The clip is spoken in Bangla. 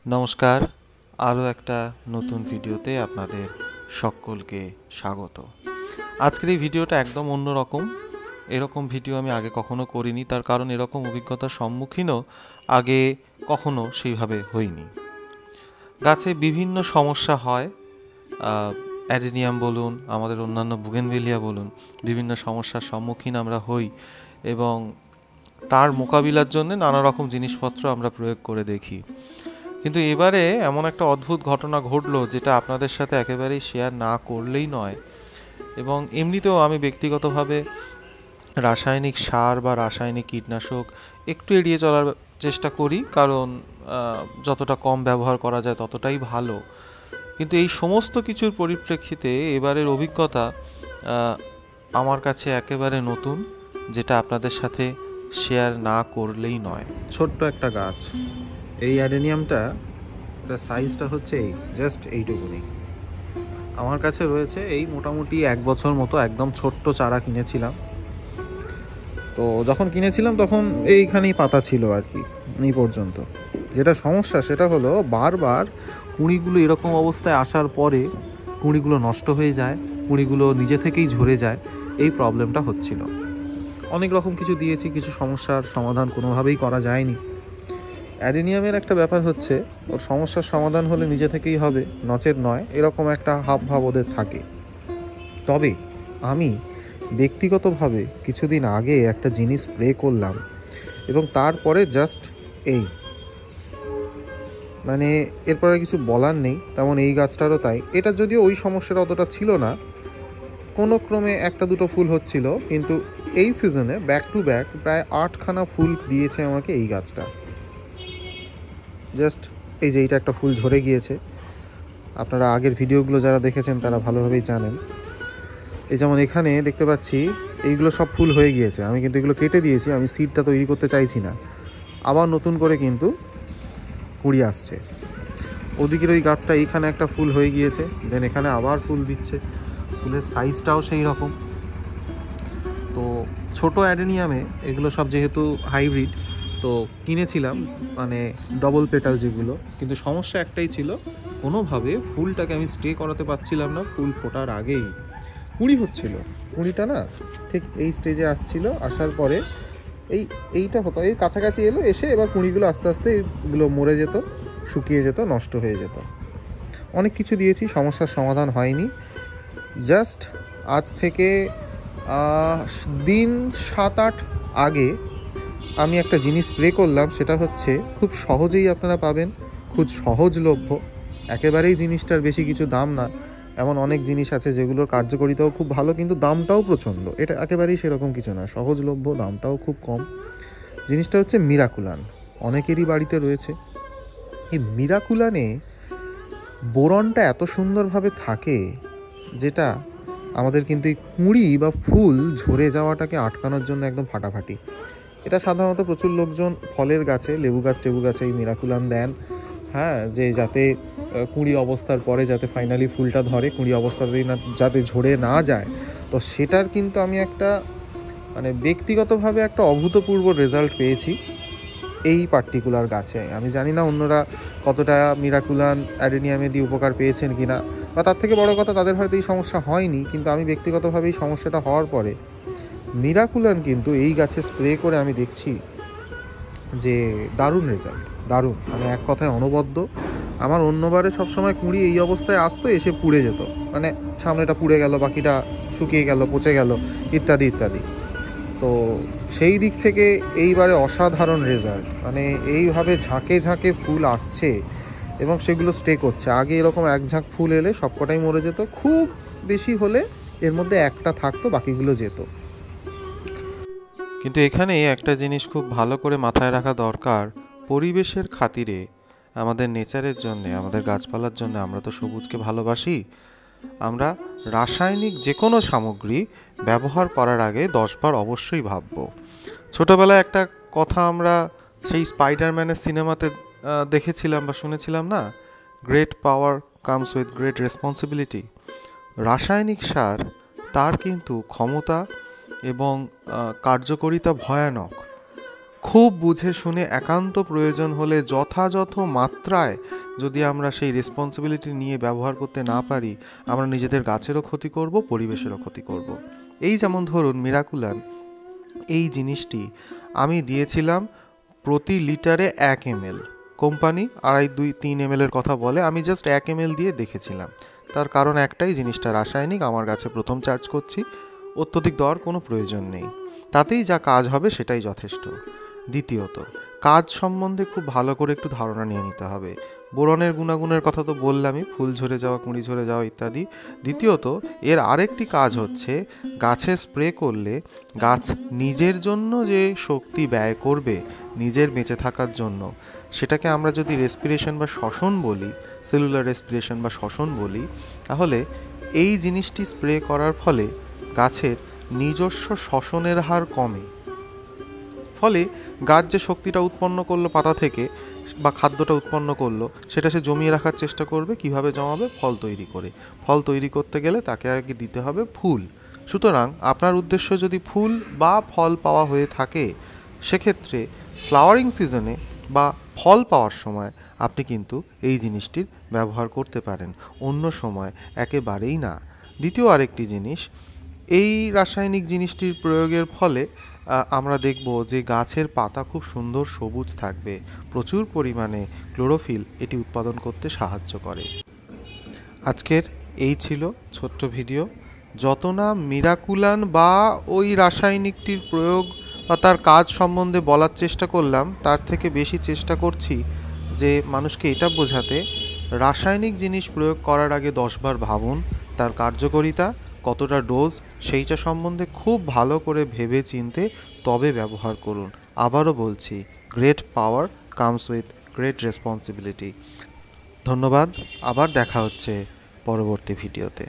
নমস্কার, আরও একটা নতুন ভিডিওতে আপনাদের সকলকে স্বাগত। আজকের এই ভিডিওটা একদম অন্যরকম। এরকম ভিডিও আমি আগে কখনো করিনি, তার কারণ এরকম অভিজ্ঞতার সম্মুখীনও আগে কখনো সেইভাবে হইনি। গাছে বিভিন্ন সমস্যা হয়, অ্যাডেনিয়াম বলুন, আমাদের অন্যান্য বুগেনভেলিয়া বলুন, বিভিন্ন সমস্যার সম্মুখীন আমরা হই এবং তার মোকাবিলার জন্য নানা রকম জিনিসপত্র আমরা প্রয়োগ করে দেখি। কিন্তু এবারে এমন একটা অদ্ভুত ঘটনা ঘটলো যেটা আপনাদের সাথে একেবারেই শেয়ার না করলেই নয়। এবং এমনিতেও আমি ব্যক্তিগতভাবে রাসায়নিক সার বা রাসায়নিক কীটনাশক একটু এড়িয়ে চলার চেষ্টা করি, কারণ যতটা কম ব্যবহার করা যায় ততটাই ভালো। কিন্তু এই সমস্ত কিছুর পরিপ্রেক্ষিতে এবারের অভিজ্ঞতা আমার কাছে একেবারে নতুন, যেটা আপনাদের সাথে শেয়ার না করলেই নয়। ছোট্ট একটা গাছ, এই অ্যাডেনিয়ামটা সাইজটা হচ্ছে জাস্ট এইটুকুনি। আমার কাছে রয়েছে এই মোটামুটি 1 বছর মতো। একদম ছোট্ট চারা কিনেছিলাম, তো যখন কিনেছিলাম তখন এইখানেই পাতা ছিল আর কি, এই পর্যন্ত। যেটা সমস্যা সেটা হলো বারবার কুঁড়িগুলো এরকম অবস্থায় আসার পরে কুঁড়িগুলো নষ্ট হয়ে যায়, কুঁড়িগুলো নিজে থেকেই ঝরে যায়। এই প্রবলেমটা হচ্ছিল। অনেক রকম কিছু দিয়েছি, কিছু সমস্যার সমাধান কোনোভাবেই করা যায়নি। অ্যাডেনিয়ামের একটা ব্যাপার হচ্ছে, ওর সমস্যার সমাধান হলে নিজে থেকেই হবে, নচেত নয়, এরকম একটা হাবভাব ওদের থাকে। তবে আমি ব্যক্তিগতভাবে কিছুদিন আগে একটা জিনিস স্প্রে করলাম এবং তারপরে জাস্ট মানে এরপরে কিছু বলার নেই। তেমন এই গাছটারও তাই। এটা যদিও ওই সমস্যাটা অতটা ছিল না, কোনো ক্রমে একটা দুটো ফুল হচ্ছিল, কিন্তু এই সিজনে ব্যাক টু ব্যাক প্রায় 8খানা ফুল দিয়েছে আমাকে এই গাছটা। জাস্ট এই যে এইটা একটা ফুল ঝরে গিয়েছে, আপনারা আগের ভিডিওগুলো যারা দেখেছেন তারা ভালোভাবেই জানেন। এই যেমন এখানে দেখতে পাচ্ছি এইগুলো সব ফুল হয়ে গিয়েছে, আমি কিন্তু এগুলো কেটে দিয়েছি, আমি সিডটা তৈরি করতে চাইছি না। আবার নতুন করে কিন্তু কুঁড়ি আসছে। ওদিকের ওই গাছটা এইখানে একটা ফুল হয়ে গিয়েছে, দেন এখানে আবার ফুল দিচ্ছে। ফুলের সাইজটাও সেই রকম। তো ছোট অ্যাডেনিয়ামে এগুলো সব যেহেতু হাইব্রিড, তো কিনেছিলাম মানে ডবল পেটাল যেগুলো, কিন্তু সমস্যা একটাই ছিল, কোনোভাবে ফুলটাকে আমি স্টে করাতে পারছিলাম না। ফুল ফোটার আগেই কুঁড়ি হচ্ছিল, কুঁড়িটা না ঠিক এই স্টেজে আসছিল, আসার পরে এইটা হতো, এই কাছাকাছি এলো, এসে এবার কুঁড়িগুলো আস্তে আস্তে এগুলো মরে যেত, শুকিয়ে যেত, নষ্ট হয়ে যেত। অনেক কিছু দিয়েছি, সমস্যার সমাধান হয়নি। জাস্ট আজ থেকে দিন 7-8 আগে আমি একটা জিনিস স্প্রে করলাম, সেটা হচ্ছে খুব সহজেই আপনারা পাবেন, খুব সহজলভ্য, একেবারেই জিনিসটার বেশি কিছু দাম না। এমন অনেক জিনিস আছে যেগুলোর কার্যকারিতাও খুব ভালো, কিন্তু দামটাও প্রচণ্ড। এটা একেবারেই সেরকম কিছু না, সহজলভ্য, দামটাও খুব কম। জিনিসটা হচ্ছে মিরাকুলান। অনেকেরই বাড়িতে রয়েছে। এই মিরাকুলানে বোরনটা এত সুন্দরভাবে থাকে, যেটা আমাদের কিন্তু এই কুঁড়ি বা ফুল ঝরে যাওয়াটাকে আটকানোর জন্য একদম ফাটাফাটি। এটা সাধারণত প্রচুর লোকজন ফলের গাছে, লেবু গাছ টেবু গাছে এই মিরাকুলান দেন, হ্যাঁ, যে যাতে কুঁড়ি অবস্থার পরে যাতে ফাইনালি ফুলটা ধরে, কুঁড়ি অবস্থাতেই না যাতে ঝরে না যায়। তো সেটার কিন্তু আমি একটা মানে ব্যক্তিগতভাবে একটা অভূতপূর্ব রেজাল্ট পেয়েছি এই পার্টিকুলার গাছে। আমি জানি না অন্যরা কতটা মিরাকুলান অ্যাডেনিয়ামে দিয়ে উপকার পেয়েছেন কিনা, বা তার থেকে বড় কথা তাদের হয়তো এই সমস্যা হয়নি, কিন্তু আমি ব্যক্তিগতভাবে এই সমস্যাটা হওয়ার পরে মিরাকুলান কিন্তু এই গাছে স্প্রে করে আমি দেখছি যে দারুণ রেজাল্ট, দারুণ। মানে এক কথায় অনবদ্য। আমার অন্যবারে সবসময় কুঁড়ি এই অবস্থায় আসতো, এসে পুড়ে যেত, মানে সামনেটা পুড়ে গেল, বাকিটা শুকিয়ে গেল, পচে গেল, ইত্যাদি ইত্যাদি। তো সেই দিক থেকে এইবারে অসাধারণ রেজাল্ট। মানে এইভাবে ঝাঁকে ঝাঁকে ফুল আসছে এবং সেগুলো স্টে করছে। আগে এরকম এক ঝাঁক ফুল এলে সবকটাই মরে যেত, খুব বেশি হলে এর মধ্যে একটা থাকতো, বাকিগুলো যেত। কিন্তু এখানে একটা জিনিস খুব ভালো করে মাথায় রাখা দরকার, পরিবেশের খাতিরে, আমাদের নেচারের জন্যে, আমাদের গাছপালার জন্য, আমরা তো সবুজকে ভালোবাসি, আমরা রাসায়নিক যে কোনো সামগ্রী ব্যবহার করার আগে 10 বার অবশ্যই ভাবব। ছোটোবেলায় একটা কথা আমরা সেই স্পাইডারম্যানের সিনেমাতে দেখেছিলাম বা শুনেছিলাম না, great power comes with great responsibility. রাসায়নিক সার তার কিন্তু ক্ষমতা এবং কার্যকারিতা ভয়ানক। খুব বুঝে শুনে একান্ত প্রয়োজন হলে যথাযথ মাত্রায় যদি আমরা সেই রেসপন্সিবিলিটি নিয়ে ব্যবহার করতে না পারি, আমরা নিজেদের গাছেরও ক্ষতি করব, পরিবেশেরও ক্ষতি করব। এই যেমন ধরুন মিরাকুলান, এই জিনিসটি আমি দিয়েছিলাম প্রতি লিটারে 1 ml, কোম্পানি 2.5-3 ml এর কথা বলে, আমি জাস্ট 1 ml দিয়ে দেখেছিলাম। তার কারণ একটাই, জিনিসটা রাসায়নিক, আমার গাছে প্রথম চার্জ করছি, অত্যধিক দেওয়ার কোনো প্রয়োজন নেই, তাতেই যা কাজ হবে সেটাই যথেষ্ট। দ্বিতীয়ত, কাজ সম্বন্ধে খুব ভালো করে একটু ধারণা নিয়ে নিতে হবে। বোরনের গুণাগুণের কথা তো বললামই, ফুল ঝরে যাওয়া, কুঁড়ি ঝরে যাওয়া ইত্যাদি। দ্বিতীয়ত, এর আরেকটি কাজ হচ্ছে, গাছে স্প্রে করলে গাছ নিজের জন্য যে শক্তি ব্যয় করবে নিজের বেঁচে থাকার জন্য, সেটাকে আমরা যদি রেসপিরেশন বা শ্বসন বলি, সেলুলার রেসপিরেশন বা শ্বসন বলি, তাহলে এই জিনিসটি স্প্রে করার ফলে গাছের নিজস্ব শ্বসনের হার কমে। ফলে গাছ যে শক্তিটা উৎপন্ন করলো পাতা থেকে বা খাদ্যটা উৎপন্ন করলো, সেটা সে জমিয়ে রাখার চেষ্টা করবে। কিভাবে জমাবে? ফল তৈরি করে। ফল তৈরি করতে গেলে তাকে আগে দিতে হবে ফুল। সুতরাং আপনার উদ্দেশ্য যদি ফুল বা ফল পাওয়া হয়ে থাকে, সেক্ষেত্রে ফ্লাওয়ারিং সিজনে বা ফল পাওয়ার সময় আপনি কিন্তু এই জিনিসটির ব্যবহার করতে পারেন, অন্য সময় একেবারেই না। দ্বিতীয় আরেকটি জিনিস, এই রাসায়নিক জিনিসটির প্রয়োগের ফলে আমরা দেখব যে গাছের পাতা খুব সুন্দর সবুজ থাকবে, প্রচুর পরিমাণে ক্লোরোফিল এটি উৎপাদন করতে সাহায্য করে। আজকের এই ছিল ছোট্ট ভিডিও। যত না মিরাকুলান বা ওই রাসায়নিকটির প্রয়োগ বা তার কাজ সম্বন্ধে বলার চেষ্টা করলাম, তার থেকে বেশি চেষ্টা করছি যে মানুষকে এটা বোঝাতে, রাসায়নিক জিনিস প্রয়োগ করার আগে 10 বার ভাবুন, তার কার্যকারিতা কতটা ডোজ সেইটা সম্বন্ধে খুব ভালো করে ভেবে চিনতে তবে ব্যবহার করুন। আবারও বলছি, great power comes with great responsibility. ধন্যবাদ, আবার দেখা হচ্ছে পরবর্তী ভিডিওতে।